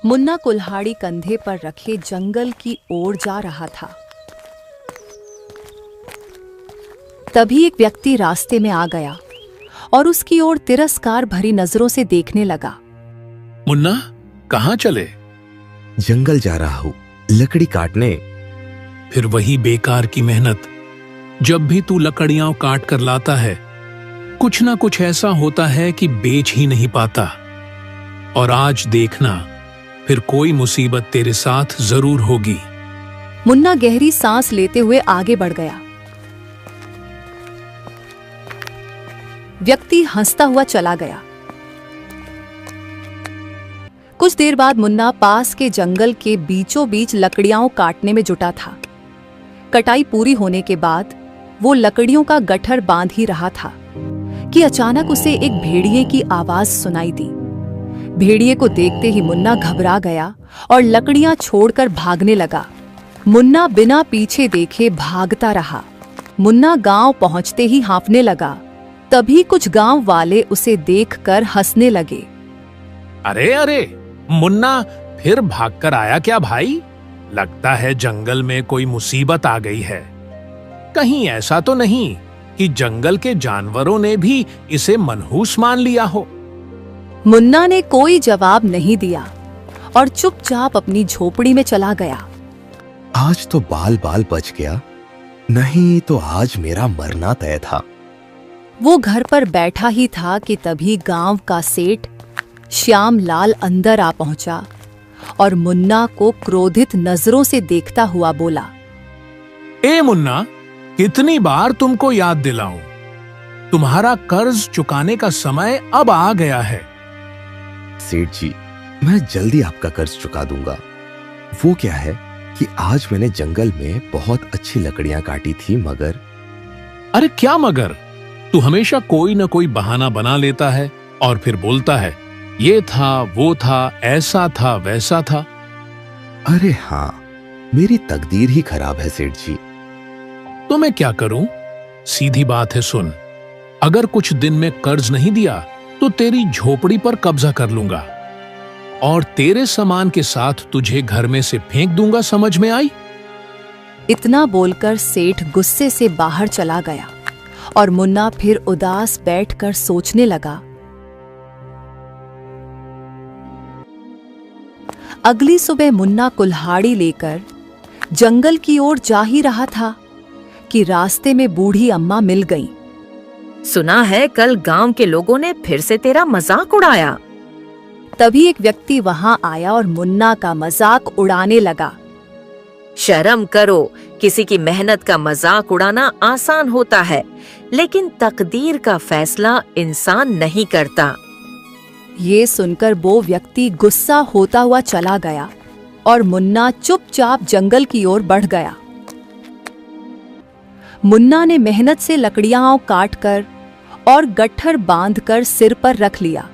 मुन्ना कुल्हाड़ी कंधे पर रखे जंगल की ओर जा रहा था। तभी एक व्यक्ति रास्ते में आ गया और उसकी ओर तिरस्कार भरी नजरों से देखने लगा। मुन्ना, कहाँ चले? जंगल जा रहा हूँ, लकड़ी काटने। फिर वही बेकार की मेहनत। जब भी तू लकड़ियां काट कर लाता है, कुछ ना कुछ ऐसा होता है कि बेच ही नहीं पाता। और आज देखना, फिर कोई मुसीबत तेरे साथ जरूर होगी। मुन्ना गहरी सांस लेते हुए आगे बढ़ गया। व्यक्ति हंसता हुआ चला गया। कुछ देर बाद मुन्ना पास के जंगल के बीचों बीच लकड़ियां काटने में जुटा था। कटाई पूरी होने के बाद वो लकड़ियों का गट्ठर बांध ही रहा था कि अचानक उसे एक भेड़िए की आवाज सुनाई दी। भेड़िए को देखते ही मुन्ना घबरा गया और लकड़ियां छोड़कर भागने लगा। मुन्ना बिना पीछे देखे भागता रहा। मुन्ना गांव पहुंचते ही हाँफने लगा। तभी कुछ गांव वाले उसे देखकर हंसने लगे। अरे अरे, मुन्ना फिर भागकर आया क्या भाई? लगता है जंगल में कोई मुसीबत आ गई है। कहीं ऐसा तो नहीं कि जंगल के जानवरों ने भी इसे मनहूस मान लिया हो? मुन्ना ने कोई जवाब नहीं दिया और चुपचाप अपनी झोपड़ी में चला गया। आज तो बाल बाल बच गया, नहीं तो आज मेरा मरना तय था। वो घर पर बैठा ही था कि तभी गांव का सेठ श्याम लाल अंदर आ पहुंचा और मुन्ना को क्रोधित नजरों से देखता हुआ बोला। ए मुन्ना, कितनी बार तुमको याद दिलाऊं? तुम्हारा कर्ज चुकाने का समय अब आ गया है। सेठ जी, मैं जल्दी आपका कर्ज चुका दूंगा। वो क्या है कि आज मैंने जंगल में बहुत अच्छी लकड़ियां काटी थी, मगर। अरे क्या मगर? तू हमेशा कोई न कोई बहाना बना लेता है और फिर बोलता है ये था, वो था, ऐसा था, वैसा था। अरे हाँ, मेरी तकदीर ही खराब है सेठ जी। तो मैं क्या करूं? सीधी बात है, सुन। अगर कुछ दिन में कर्ज नहीं दिया तो तेरी झोपड़ी पर कब्जा कर लूंगा और तेरे सामान के साथ तुझे घर में से फेंक दूंगा, समझ में आई? इतना बोलकर सेठ गुस्से से बाहर चला गया और मुन्ना फिर उदास बैठकर सोचने लगा। अगली सुबह मुन्ना कुल्हाड़ी लेकर जंगल की ओर जा ही रहा था कि रास्ते में बूढ़ी अम्मा मिल गईं। सुना है कल गांव के लोगों ने फिर से तेरा मजाक उड़ाया। तभी एक व्यक्ति वहां आया और मुन्ना का मजाक उड़ाने लगा। शर्म करो, किसी की मेहनत का मजाक उड़ाना आसान होता है, लेकिन तकदीर का फैसला इंसान नहीं करता। ये सुनकर वो व्यक्ति गुस्सा होता हुआ चला गया और मुन्ना चुपचाप जंगल की ओर बढ़ गया। मुन्ना ने मेहनत से लकड़ियां काटकर और गट्ठर बांधकर सिर पर रख लिया।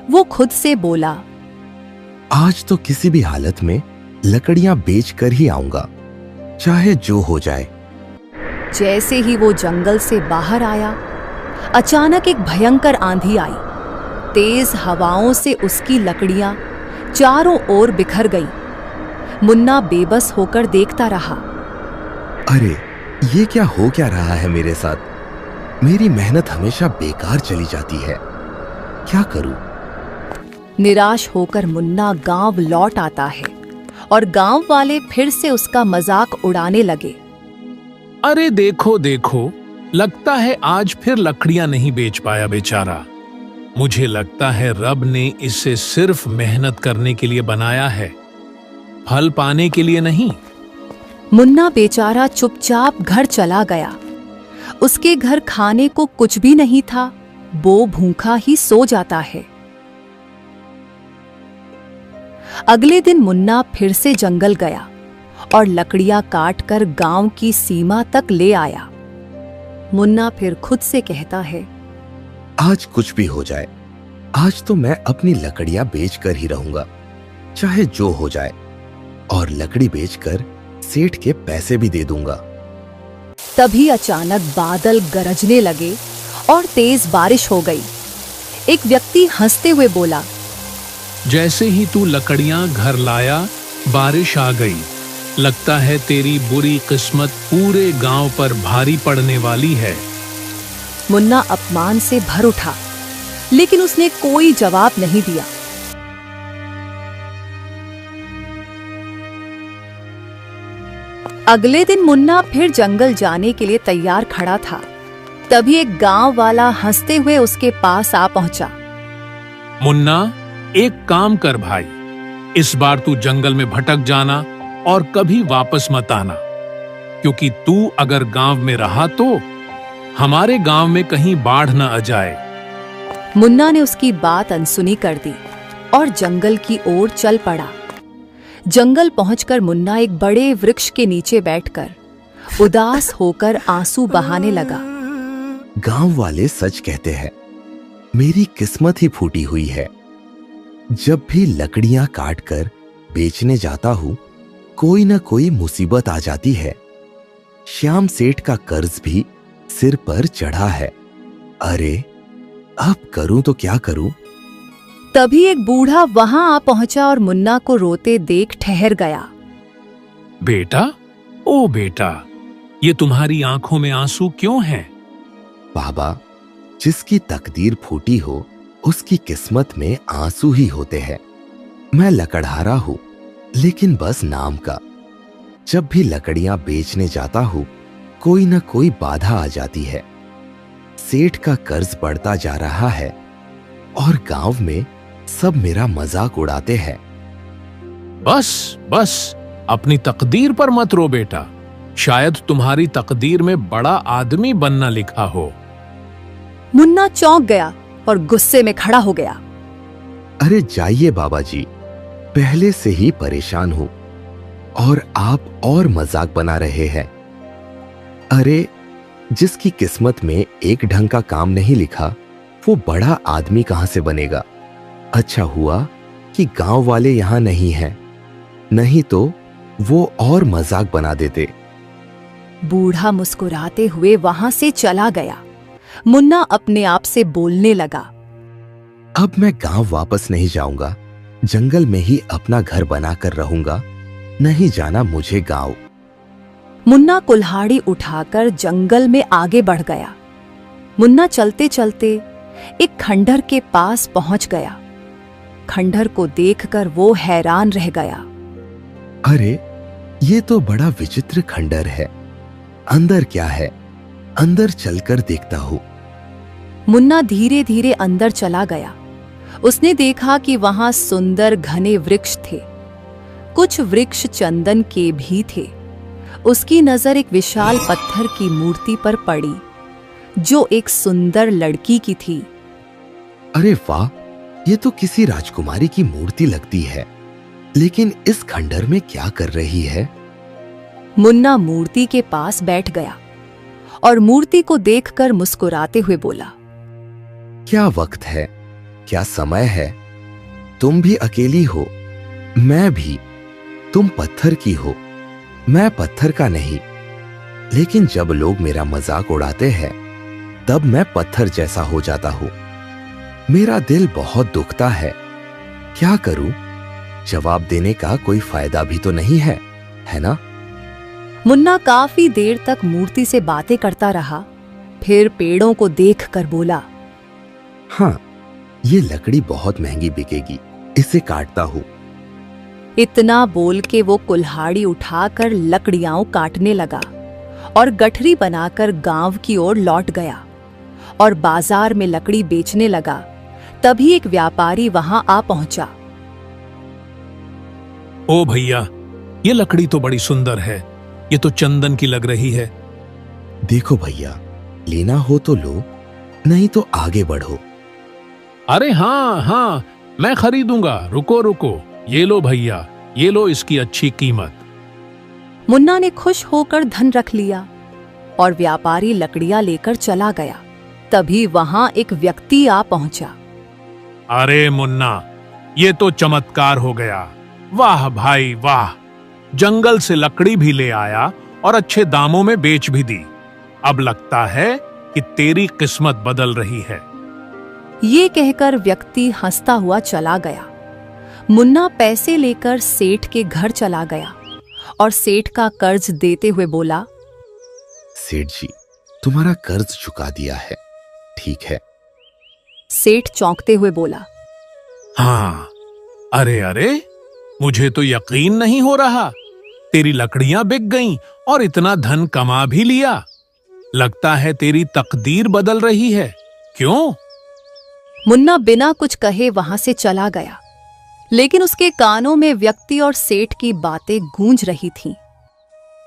वो खुद से बोला, आज तो किसी भी हालत में लकड़ियां बेचकर ही आऊंगा, चाहे जो हो जाए। जैसे ही वो जंगल से बाहर आया, अचानक एक भयंकर आंधी आई। तेज हवाओं से उसकी लकड़ियां चारों ओर बिखर गईं। मुन्ना बेबस होकर देखता रहा। अरे, ये क्या हो क्या रहा है मेरे साथ? मेरी मेहनत हमेशा बेकार चली जाती है, क्या करूं? निराश होकर मुन्ना गांव लौट आता है और गांव वाले फिर से उसका मजाक उड़ाने लगे। अरे देखो देखो, लगता है आज फिर लकड़ियां नहीं बेच पाया बेचारा। मुझे लगता है रब ने इसे सिर्फ मेहनत करने के लिए बनाया है, फल पाने के लिए नहीं। मुन्ना बेचारा चुपचाप घर चला गया। उसके घर खाने को कुछ भी नहीं था, वो भूखा ही सो जाता है। अगले दिन मुन्ना फिर से जंगल गया और लकड़ियां काटकर गांव की सीमा तक ले आया। मुन्ना फिर खुद से कहता है, आज कुछ भी हो जाए, आज तो मैं अपनी लकड़ियां बेचकर ही रहूंगा, चाहे जो हो जाए, और लकड़ी बेचकर सेठ के पैसे भी दे दूंगा। तभी अचानक बादल गरजने लगे और तेज बारिश हो गई। एक व्यक्ति हंसते हुए बोला, जैसे ही तू लकड़ियां घर लाया, बारिश आ गई। लगता है तेरी बुरी किस्मत पूरे गांव पर भारी पड़ने वाली है। मुन्ना अपमान से भर उठा, लेकिन उसने कोई जवाब नहीं दिया। अगले दिन मुन्ना फिर जंगल जाने के लिए तैयार खड़ा था। तभी एक गांव वाला हंसते हुए उसके पास आ पहुंचा। मुन्ना, एक काम कर भाई, इस बार तू जंगल में भटक जाना और कभी वापस मत आना, क्योंकि तू अगर गांव में रहा तो हमारे गांव में कहीं बाढ़ न आ जाए। मुन्ना ने उसकी बात अनसुनी कर दी और जंगल की ओर चल पड़ा। जंगल पहुंचकर मुन्ना एक बड़े वृक्ष के नीचे बैठकर उदास होकर आंसू बहाने लगा। गांव वाले सच कहते हैं, मेरी किस्मत ही फूटी हुई है। जब भी लकड़ियां काटकर बेचने जाता हूं, कोई न कोई मुसीबत आ जाती है। श्याम सेठ का कर्ज भी सिर पर चढ़ा है। अरे, अब करूं तो क्या करूं? तभी एक बूढ़ा वहां आ पहुंचा और मुन्ना को रोते देख ठहर गया। बेटा, ओ बेटा, ये तुम्हारी आंखों में आंसू क्यों हैं? बाबा, जिसकी तकदीर फूटी हो उसकी किस्मत में आंसू ही होते हैं। मैं लकड़हारा हूं, लेकिन बस नाम का। जब भी लकड़ियां बेचने जाता हूं, कोई न कोई बाधा आ जाती है। सेठ का कर्ज बढ़ता जा रहा है और गांव में सब मेरा मजाक उड़ाते हैं। बस बस, अपनी तकदीर पर मत रो बेटा। शायद तुम्हारी तकदीर में बड़ा आदमी बनना लिखा हो। मुन्ना चौंक गया और गुस्से में खड़ा हो गया। अरे जाइए बाबा जी, पहले से ही परेशान हूं और आप और मजाक बना रहे हैं। अरे, जिसकी किस्मत में एक ढंग का काम नहीं लिखा, वो बड़ा आदमी कहां से बनेगा? अच्छा हुआ कि गांव वाले यहां नहीं हैं, नहीं तो वो और मजाक बना देते। बूढ़ा मुस्कुराते हुए वहां से चला गया। मुन्ना अपने आप से बोलने लगा, अब मैं गांव वापस नहीं जाऊंगा, जंगल में ही अपना घर बनाकर रहूंगा। नहीं जाना मुझे गांव। मुन्ना कुल्हाड़ी उठाकर जंगल में आगे बढ़ गया। मुन्ना चलते चलते एक खंडहर के पास पहुंच गया। खंडहर को देखकर वो हैरान रह गया। अरे, ये तो बड़ा विचित्र खंडहर है। अंदर क्या है? अंदर चलकर देखता हूं। मुन्ना धीरे धीरे अंदर चला गया। उसने देखा कि वहां सुंदर घने वृक्ष थे। कुछ वृक्ष चंदन के भी थे। उसकी नजर एक विशाल पत्थर की मूर्ति पर पड़ी, जो एक सुंदर लड़की की थी। अरे वाह, ये तो किसी राजकुमारी की मूर्ति लगती है। लेकिन इस खंडहर में क्या कर रही है? मुन्ना मूर्ति के पास बैठ गया और मूर्ति को देखकर मुस्कुराते हुए बोला, क्या वक्त है, क्या समय है? तुम भी अकेली हो, मैं भी। तुम पत्थर की हो, मैं पत्थर का नहीं। लेकिन जब लोग मेरा मजाक उड़ाते हैं, तब मैं पत्थर जैसा हो जाता हूं। मेरा दिल बहुत दुखता है। क्या करूं? जवाब देने का कोई फायदा भी तो नहीं है, है ना? मुन्ना काफी देर तक मूर्ति से बातें करता रहा। फिर पेड़ों को देखकर बोला, हाँ, ये लकड़ी बहुत महंगी बिकेगी, इसे काटता हूं। इतना बोल के वो कुल्हाड़ी उठाकर लकड़ियां काटने लगा और गठरी बनाकर गांव की ओर लौट गया और बाजार में लकड़ी बेचने लगा। तभी एक व्यापारी वहां आ पहुंचा। ओ भैया, ये लकड़ी तो बड़ी सुंदर है। ये तो चंदन की लग रही है। देखो भैया, लेना हो तो लो, नहीं तो आगे बढ़ो। अरे हाँ हाँ, मैं खरीदूंगा। रुको रुको, ये लो भैया, ये लो इसकी अच्छी कीमत। मुन्ना ने खुश होकर धन रख लिया और व्यापारी लकड़ियां लेकर चला गया। तभी वहां एक व्यक्ति आ पहुंचा। अरे मुन्ना, ये तो चमत्कार हो गया। वाह भाई वाह, जंगल से लकड़ी भी ले आया और अच्छे दामों में बेच भी दी। अब लगता है कि तेरी किस्मत बदल रही है। ये कहकर व्यक्ति हंसता हुआ चला गया। मुन्ना पैसे लेकर सेठ के घर चला गया और सेठ का कर्ज देते हुए बोला, सेठ जी, तुम्हारा कर्ज चुका दिया है, ठीक है। सेठ चौंकते हुए बोला, हाँ, अरे अरे, मुझे तो यकीन नहीं हो रहा। तेरी लकड़ियां बिक गईं और इतना धन कमा भी लिया। लगता है तेरी तकदीर बदल रही है, क्यों? मुन्ना बिना कुछ कहे वहां से चला गया, लेकिन उसके कानों में व्यक्ति और सेठ की बातें गूंज रही थीं।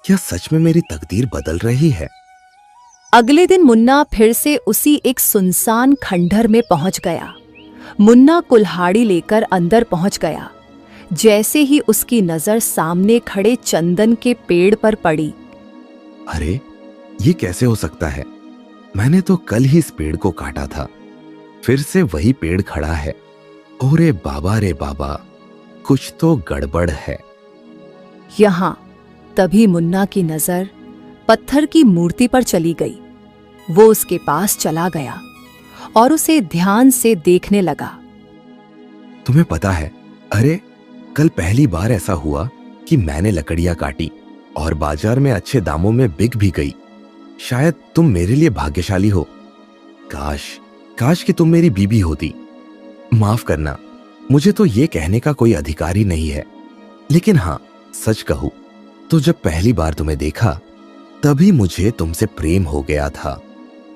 क्या सच में मेरी तकदीर बदल रही है? अगले दिन मुन्ना फिर से उसी एक सुनसान खंडहर में पहुंच गया। मुन्ना कुल्हाड़ी लेकर अंदर पहुंच गया। जैसे ही उसकी नजर सामने खड़े चंदन के पेड़ पर पड़ी, अरे, ये कैसे हो सकता है? मैंने तो कल ही इस पेड़ को काटा था, फिर से वही पेड़ खड़ा है। ओरे बाबा रे बाबा, कुछ तो गड़बड़ है। यहां तभी मुन्ना की नजर पत्थर की मूर्ति पर चली गई। वो उसके पास चला गया और उसे ध्यान से देखने लगा। तुम्हें पता है, अरे कल पहली बार ऐसा हुआ कि मैंने लकड़ियां काटी और बाजार में अच्छे दामों में बिक भी गई। शायद तुम मेरे लिए भाग्यशाली हो। काश कि तुम मेरी बीबी होती। माफ करना, मुझे तो ये कहने का कोई अधिकार ही नहीं है, लेकिन हाँ, सच कहूं तो जब पहली बार तुम्हें देखा तभी मुझे तुमसे प्रेम हो गया था।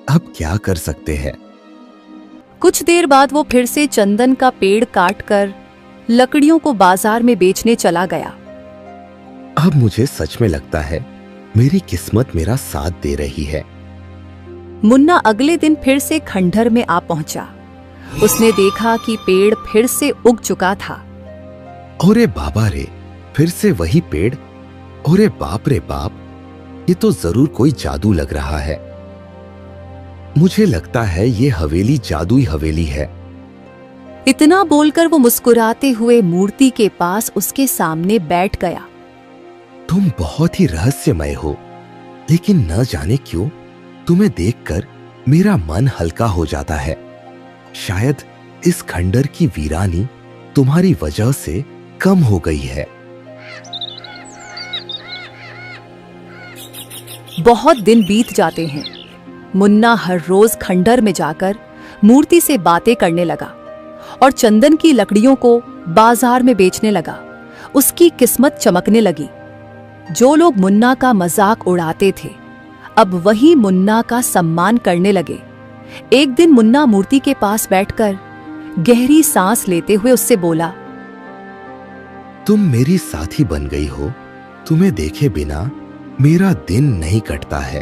अब क्या कर सकते हैं। कुछ देर बाद वो फिर से चंदन का पेड़ काटकर लकड़ियों को बाजार में बेचने चला गया। अब मुझे सच में लगता है मेरी किस्मत मेरा साथ दे रही है। मुन्ना अगले दिन फिर से खंडहर में आ पहुंचा। उसने देखा कि पेड़ फिर से उग चुका था। ओरे बाबा रे, फिर से वही पेड़। ओरे बाप रे बाप, ये तो जरूर कोई जादू लग रहा है। मुझे लगता है ये हवेली जादुई हवेली है। इतना बोलकर वो मुस्कुराते हुए मूर्ति के पास उसके सामने बैठ गया। तुम बहुत ही रहस्यमय हो, लेकिन न जाने क्यों तुम्हें देखकर मेरा मन हल्का हो जाता है। शायद इस खंडर की वीरानी तुम्हारी वजह से कम हो गई है। बहुत दिन बीत जाते हैं। मुन्ना हर रोज खंडर में जाकर मूर्ति से बातें करने लगा और चंदन की लकड़ियों को बाजार में बेचने लगा। उसकी किस्मत चमकने लगी। जो लोग मुन्ना का मजाक उड़ाते थे, अब वही मुन्ना का सम्मान करने लगे। एक दिन मुन्ना मूर्ति के पास बैठकर गहरी सांस लेते हुए उससे बोला, तुम मेरी साथी बन गई हो। तुम्हें देखे बिना मेरा दिन नहीं कटता है।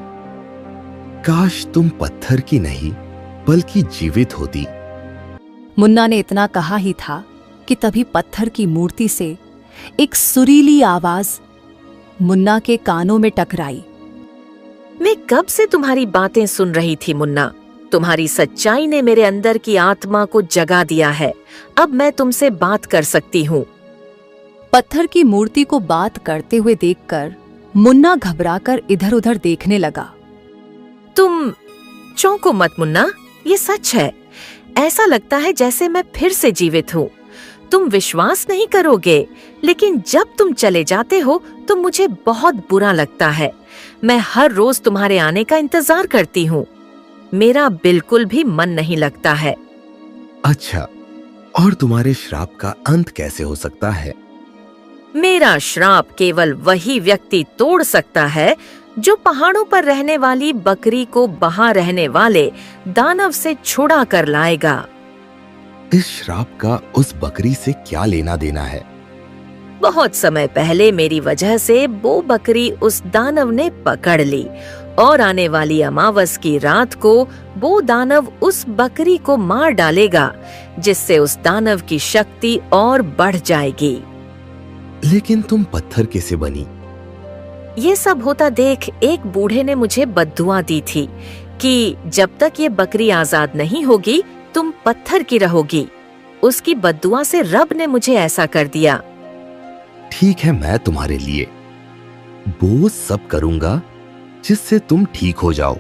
काश तुम पत्थर की नहीं बल्कि जीवित होती। मुन्ना ने इतना कहा ही था कि तभी पत्थर की मूर्ति से एक सुरीली आवाज मुन्ना के कानों में टकराई। मैं कब से तुम्हारी बातें सुन रही थी मुन्ना। तुम्हारी सच्चाई ने मेरे अंदर की आत्मा को जगा दिया है। अब मैं तुमसे बात कर सकती हूँ। पत्थर की मूर्ति को बात करते हुए देखकर मुन्ना घबराकर इधर-उधर देखने लगा। तुम चौंको मत मुन्ना, ये सच है। ऐसा लगता है जैसे मैं फिर से जीवित हूँ। तुम विश्वास नहीं करोगे, लेकिन जब तुम चले जाते हो तो मुझे बहुत बुरा लगता है। मैं हर रोज तुम्हारे आने का इंतजार करती हूँ। मेरा बिल्कुल भी मन नहीं लगता है। अच्छा, और तुम्हारे श्राप का अंत कैसे हो सकता है? मेरा श्राप केवल वही व्यक्ति तोड़ सकता है जो पहाड़ों पर रहने वाली बकरी को वहां रहने वाले दानव से छुड़ा कर लाएगा। इस श्राप का उस बकरी से क्या लेना देना है? बहुत समय पहले मेरी वजह से वो बकरी उस दानव ने पकड़ ली और आने वाली अमावस की रात को वो दानव उस बकरी को मार डालेगा, जिससे उस दानव की शक्ति और बढ़ जाएगी। लेकिन तुम पत्थर कैसे बनी? ये सब होता देख एक बूढ़े ने मुझे बद्दुआ दी थी कि जब तक ये बकरी आजाद नहीं होगी तुम पत्थर की रहोगी। उसकी बद्दुआ से रब ने मुझे ऐसा कर दिया। ठीक है, मैं तुम्हारे लिए वो सब करूंगा जिससे तुम ठीक हो जाओ।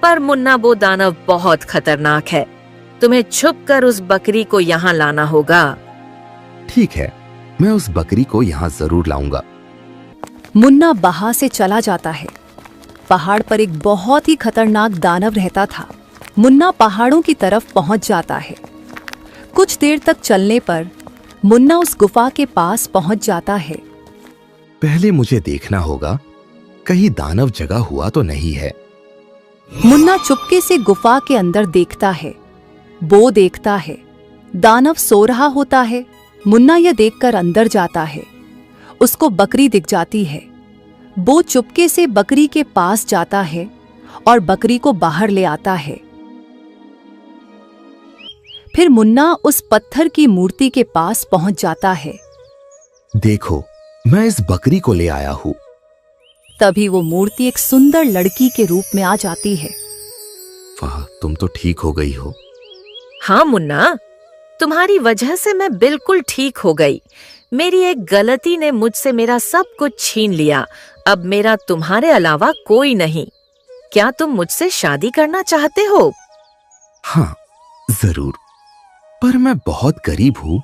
पर मुन्ना, वो दानव बहुत खतरनाक है। तुम्हें छुपकर उस बकरी को यहाँ लाना होगा। ठीक है, मैं उस बकरी को यहाँ जरूर लाऊंगा। मुन्ना वहां से चला जाता है। पहाड़ पर एक बहुत ही खतरनाक दानव रहता था। मुन्ना पहाड़ों की तरफ पहुंच जाता है। कुछ देर तक चलने पर मुन्ना उस गुफा के पास पहुंच जाता है। पहले मुझे देखना होगा कहीं दानव जगा हुआ तो नहीं है। मुन्ना चुपके से गुफा के अंदर देखता है। वो देखता है दानव सो रहा होता है। मुन्ना यह देखकर अंदर जाता है। उसको बकरी दिख जाती है। वो चुपके से बकरी के पास जाता है और बकरी को बाहर ले आता है। फिर मुन्ना उस पत्थर की मूर्ति के पास पहुंच जाता है। देखो, मैं इस बकरी को ले आया हूँ। तभी वो मूर्ति एक सुंदर लड़की के रूप में आ जाती है। वाह, तुम तो ठीक हो गई हो। हाँ मुन्ना, तुम्हारी वजह से मैं बिल्कुल ठीक हो गई। मेरी एक गलती ने मुझसे मेरा सब कुछ छीन लिया। अब मेरा तुम्हारे अलावा कोई नहीं। क्या तुम मुझसे शादी करना चाहते हो? हाँ, जरूर। पर मैं बहुत गरीब हूँ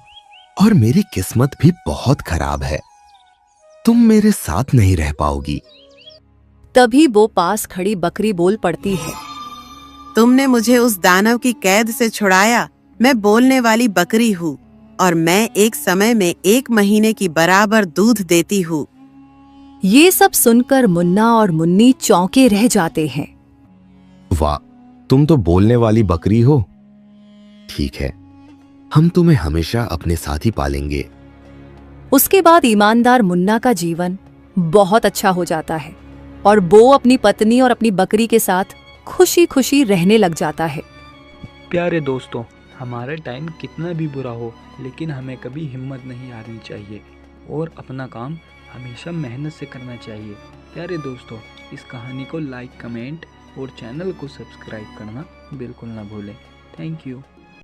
और मेरी किस्मत भी बहुत खराब है। तुम मेरे साथ नहीं रह पाओगी। तभी वो पास खड़ी बकरी बोल पड़ती है। तुमने मुझे उस दानव की कैद से छुड़ाया। मैं बोलने वाली बकरी हूँ और मैं एक समय में 1 महीने की बराबर दूध देती हूँ। ये सब सुनकर मुन्ना और मुन्नी चौंके रह जाते हैं। वाह, तुम तो बोलने वाली बकरी हो। ठीक है, हम तुम्हें हमेशा अपने साथ ही पालेंगे। उसके बाद ईमानदार मुन्ना का जीवन बहुत अच्छा हो जाता है और वो अपनी पत्नी और अपनी बकरी के साथ खुशी खुशी रहने लग जाता है। प्यारे दोस्तों, हमारा टाइम कितना भी बुरा हो लेकिन हमें कभी हिम्मत नहीं हारनी चाहिए और अपना काम हमेशा मेहनत से करना चाहिए। प्यारे दोस्तों, इस कहानी को लाइक, कमेंट और चैनल को सब्सक्राइब करना बिल्कुल ना भूलें। Thank you.